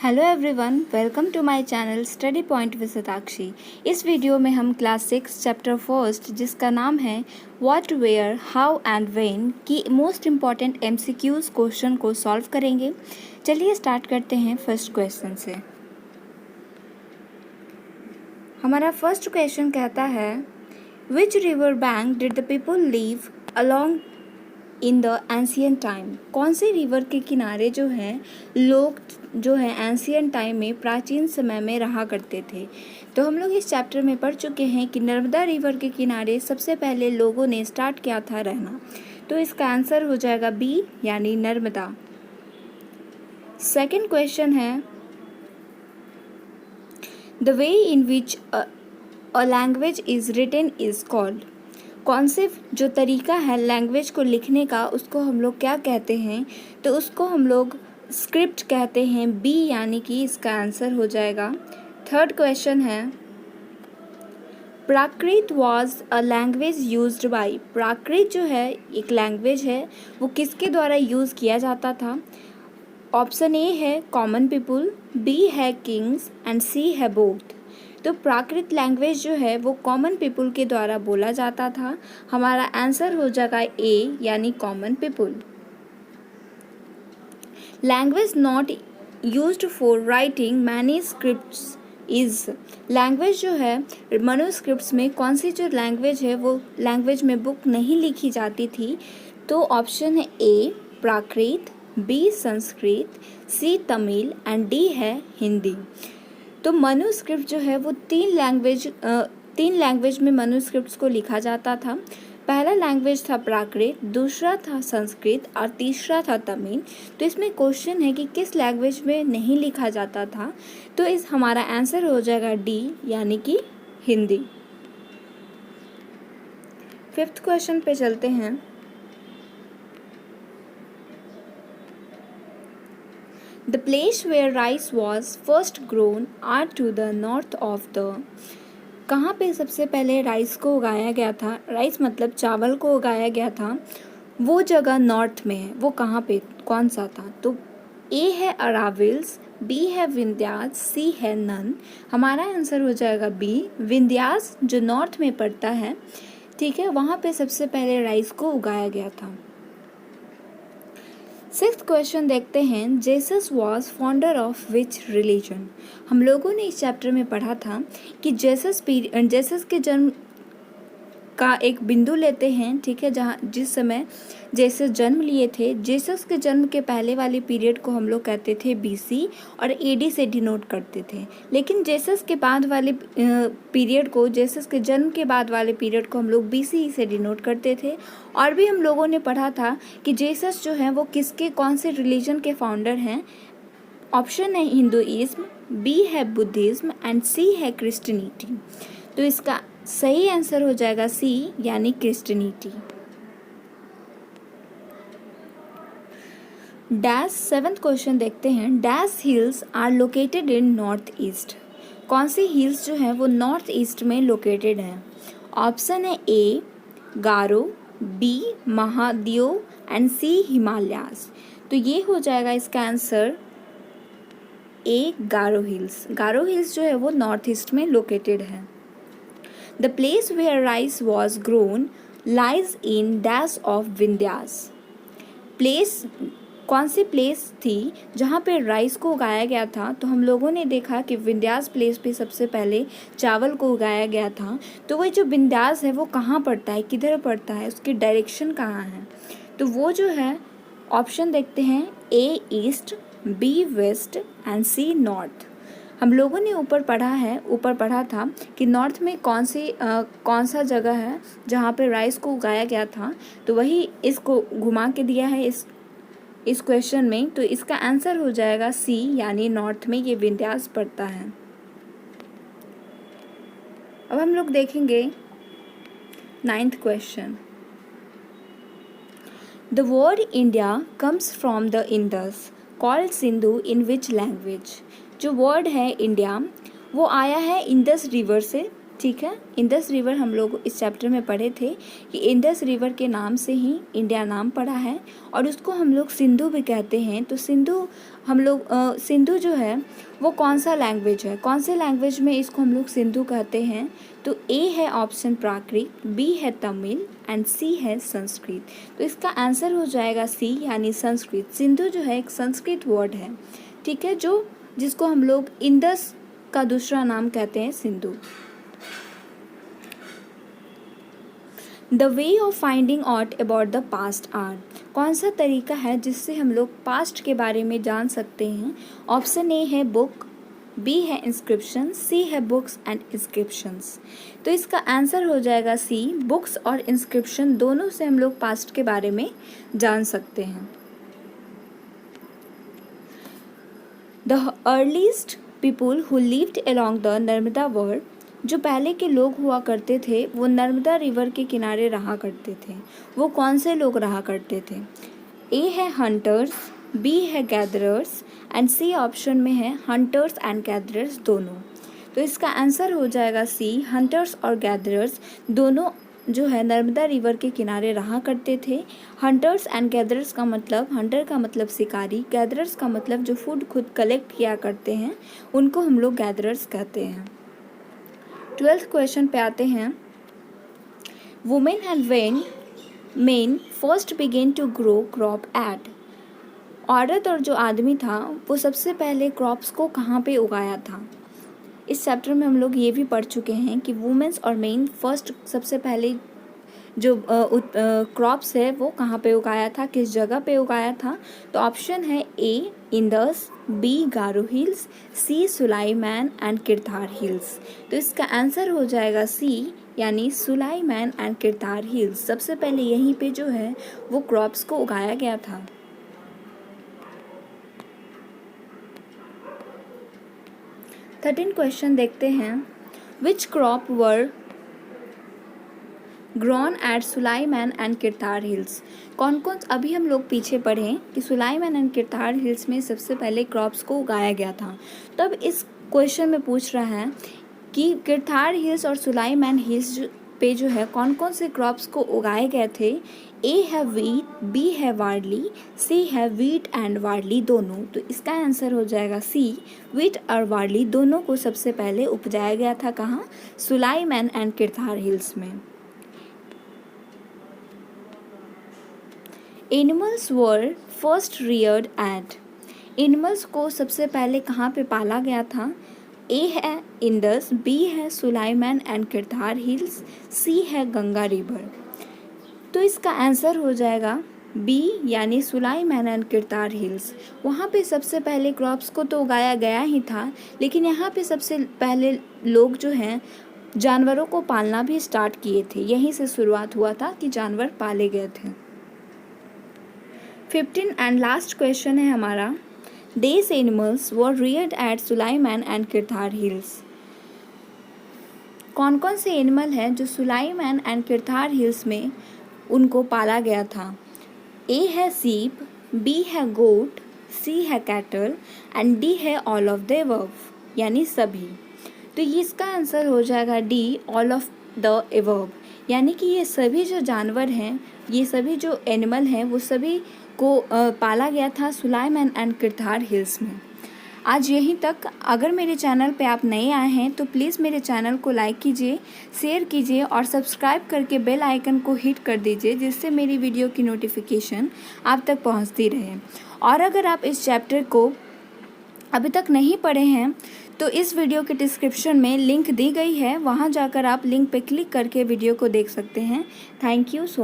Hello everyone, welcome to my channel study point with Satakshi. इस वीडियो में हम क्लास 6 चैप्टर फर्स्ट जिसका नाम है what, where, how and when की मोस्ट इम्पॉर्टेंट एमसीक्यूज क्वेश्चन को सॉल्व करेंगे। चलिए स्टार्ट करते हैं फर्स्ट क्वेश्चन से। हमारा फर्स्ट क्वेश्चन कहता है which river bank did the people live along in the ancient time. कौन से रिवर के किनारे जो हैं लोग जो है एंशियंट टाइम में प्राचीन समय में रहा करते थे। तो हम लोग इस चैप्टर में पढ़ चुके हैं कि नर्मदा रिवर के किनारे सबसे पहले लोगों ने स्टार्ट किया था रहना। तो इसका आंसर हो जाएगा बी यानी नर्मदा। सेकंड क्वेश्चन है the way in which a language is written is called. कौन से जो तरीका है लैंग्वेज को लिखने का उसको हम लोग क्या कहते हैं, तो उसको हम लोग स्क्रिप्ट कहते हैं, बी यानी कि इसका आंसर हो जाएगा। थर्ड क्वेश्चन है Prakrit was a language used by. Prakrit जो है एक लैंग्वेज है, वो किसके द्वारा यूज़ किया जाता था। ऑप्शन ए है कॉमन पीपुल, बी है किंग्स एंड सी है बोथ। तो प्राकृत लैंग्वेज जो है वो कॉमन पीपुल के द्वारा बोला जाता था। हमारा आंसर हो जाएगा ए यानी common people. Language not used for writing manuscripts is. Language जो है मैन्युस्क्रिप्ट्स में कौन सी जो लैंग्वेज है वो लैंग्वेज में बुक नहीं लिखी जाती थी। तो ऑप्शन है A Prakrit, B Sanskrit, C Tamil and D है हिंदी। तो मैन्युस्क्रिप्ट जो है वो तीन लैंग्वेज में मैन्युस्क्रिप्ट्स को लिखा जाता था। पहला लैंग्वेज था प्राकृत, दूसरा था संस्कृत और तीसरा था तमिल। तो इसमें क्वेश्चन है कि किस लैंग्वेज में नहीं लिखा जाता था। तो इस हमारा आंसर हो जाएगा डी यानी कि हिंदी। फिफ्थ क्वेश्चन पे चलते हैं। The place where rice was first grown are to the north of the। कहाँ पे सबसे पहले राइस को उगाया गया था, राइस मतलब चावल को उगाया गया था, वो जगह नॉर्थ में है। वो कहाँ पे कौन सा था। तो ए है अराविल्स, बी है विंध्यास, सी है नन। हमारा आंसर हो जाएगा बी विंध्यास जो नॉर्थ में पड़ता है। ठीक है, वहाँ पे सबसे पहले राइस को उगाया गया था। सिक्स्थ क्वेश्चन देखते हैं Jesus was founder of which religion. हम लोगों ने इस चैप्टर में पढ़ा था कि जेसस के जन्म का एक बिंदु लेते हैं। ठीक है, जहाँ जिस समय जेसस जन्म लिए थे, जेसस के जन्म के पहले वाले पीरियड को हम लोग कहते थे बीसी और एडी से डिनोट करते थे। लेकिन जेसस के बाद वाले पीरियड को, जेसस के जन्म के बाद वाले पीरियड को हम लोग बीसी से डिनोट करते थे। और भी हम लोगों ने पढ़ा था कि जेसस जो है वो किसके कौन से रिलीजन के फाउंडर हैं। ऑप्शन है हिंदुइज्म, बी है बुद्धिज्म एंड सी है क्रिश्चियनिटी। तो इसका सही आंसर हो जाएगा सी यानी क्रिश्चियनिटी। डैश सेवंथ क्वेश्चन देखते हैं dash hills are located in north east. कौन सी हिल्स जो है वो नॉर्थ ईस्ट में लोकेटेड हैं। ऑप्शन है A Garo, B Mahadev and C Himalayas. तो ये हो जाएगा इसका answer A Garo hills. Garo hills जो है वो नॉर्थ ईस्ट में लोकेटेड है। The place where rice was grown lies in dash of Vindhyas. Place कौन सी प्लेस थी जहाँ पे राइस को उगाया गया था। तो हम लोगों ने देखा कि विंध्यास प्लेस पे सबसे पहले चावल को उगाया गया था। तो वही जो विंध्यास है वो कहाँ पड़ता है, किधर पड़ता है, उसकी डायरेक्शन कहाँ है। तो वो जो है ऑप्शन देखते हैं A east, B west and C north. हम लोगों ने ऊपर पढ़ा था कि नॉर्थ में कौन सा जगह है जहाँ पे राइस को उगाया गया था। तो वही इसको घुमा के दिया है इस क्वेश्चन में। तो इसका आंसर हो जाएगा सी यानी नॉर्थ में ये विंध्यास पड़ता है। अब हम लोग देखेंगे ninth question. The word India comes from the Indus called Sindhu in which language. जो वर्ड है इंडिया वो आया है इंडस रिवर से। ठीक है। इंडस रिवर हम लोग इस चैप्टर में पढ़े थे कि इंडस रिवर के नाम से ही इंडिया नाम पड़ा है और उसको हम लोग सिंधु भी कहते हैं। तो सिंधु जो है वो कौन सा लैंग्वेज है, कौन से लैंग्वेज में इसको हम लोग सिंधु कहते हैं? तो ए है ऑप्शन प्राकृत, बी है तमिल एंड सी है संस्कृत। तो इसका आंसर हो जाएगा सी यानी संस्कृत। सिंधु जो है एक संस्कृत वर्ड है, ठीक है, जिसको हम लोग इंडस का दूसरा नाम कहते हैं Sindhu. The way of finding out about the past are, कौन सा तरीका है जिससे हम लोग पास्ट के बारे में जान सकते हैं? ऑप्शन ए है बुक, बी है इंस्क्रिप्शन, सी है बुक्स एंड इंस्क्रिप्शंस। तो इसका आंसर हो जाएगा सी, बुक्स और इंस्क्रिप्शन दोनों से हम लोग पास्ट के बारे में जान सकते हैं। The earliest people who lived along the Narmada word, जो पहले के लोग हुआ करते थे वो नर्मदा रिवर के किनारे रहा करते थे, वो कौन से लोग रहा करते थे? ए है हंटर्स, बी है गैदरर्स एंड सी ऑप्शन में है हंटर्स एंड गैदरर्स दोनों। तो इसका आंसर हो जाएगा सी, हंटर्स और गैदरर्स दोनों जो है नर्मदा रिवर के किनारे रहा करते थे। हंटर्स एंड गैदरर्स का मतलब, हंटर का मतलब शिकारी, गैदरर्स का मतलब जो फूड खुद कलेक्ट किया करते हैं उनको हम लोग गैदरर्स कहते हैं। 12th क्वेश्चन पे आते हैं। Women and when men first began to grow crop at, औरत और जो आदमी था वो सबसे पहले क्रॉप्स को कहाँ पे उगाया था? इस चैप्टर में हम लोग ये भी पढ़ चुके हैं कि वुमेन्स और मेन फर्स्ट सबसे पहले जो क्रॉप्स है वो कहाँ पे उगाया था, किस जगह पे उगाया था? तो ऑप्शन है A Indus, B Garo hills, C Sulaiman and Kirthar hills. तो इसका आंसर हो जाएगा सी यानी सुलाइमान एंड किरथार हिल्स। सबसे पहले यहीं पे जो है वो क्रॉप्स को उगाया गया था। थर्टीन क्वेश्चन देखते हैं। Which crop were grown at Sulaiman and Kirthar hills, कौन कौन, अभी हम लोग पीछे पढ़ें कि सुलाइमान एंड किरथार हिल्स में सबसे पहले क्रॉप्स को उगाया गया था। तब इस क्वेश्चन में पूछ रहा है कि किरथार हिल्स और सुलाइमान हिल्स पे जो है कौन कौन से क्रॉप्स को उगाए गए थे? ए है वीट, बी है वार्ली, सी है वीट एंड वार्ली दोनों। तो इसका आंसर हो जाएगा सी, वीट और वार्ली दोनों को सबसे पहले उपजाया गया था। कहाँ? सुलाइमान एंड किरथार हिल्स में। Animals were first reared at, animals को सबसे पहले कहाँ पे पाला गया था? ए है इंडस, बी है सुलाइमान एंड किरथार हिल्स, सी है गंगा रिवर। तो इसका आंसर हो जाएगा बी यानी सुलाइमान एंड किरथार हिल्स। वहाँ पे सबसे पहले क्रॉप्स को तो उगाया गया ही था, लेकिन यहाँ पे सबसे पहले लोग जो हैं जानवरों को पालना भी स्टार्ट किए थे। यहीं से शुरुआत हुआ था कि जानवर पाले गए थे। 15 एंड लास्ट क्वेश्चन है हमारा। These animals were reared at Sulaiman and Kirthar hills, कौन कौन से एनिमल हैं जो सुलाइमान एंड किरथार हिल्स में उनको पाला गया था? ए है सीप, बी है गोट, सी है कैटल एंड डी है ऑल ऑफ द अबव यानी सभी। तो ये इसका आंसर हो जाएगा D, all of the above, यानी कि ये सभी जो जानवर हैं, ये सभी जो एनिमल हैं वो सभी को पाला गया था सुलाइमान एंड किरथार हिल्स में। आज यहीं तक। अगर मेरे चैनल पे आप नए आए हैं तो प्लीज़ मेरे चैनल को लाइक कीजिए, शेयर कीजिए और सब्सक्राइब करके बेल आइकन को हिट कर दीजिए, जिससे मेरी वीडियो की नोटिफिकेशन आप तक पहुंचती रहे। और अगर आप इस चैप्टर को अभी तक नहीं पढ़े हैं तो इस वीडियो के डिस्क्रिप्शन में लिंक दी गई है, वहां जाकर आप लिंक पे क्लिक करके वीडियो को देख सकते हैं। Thank you so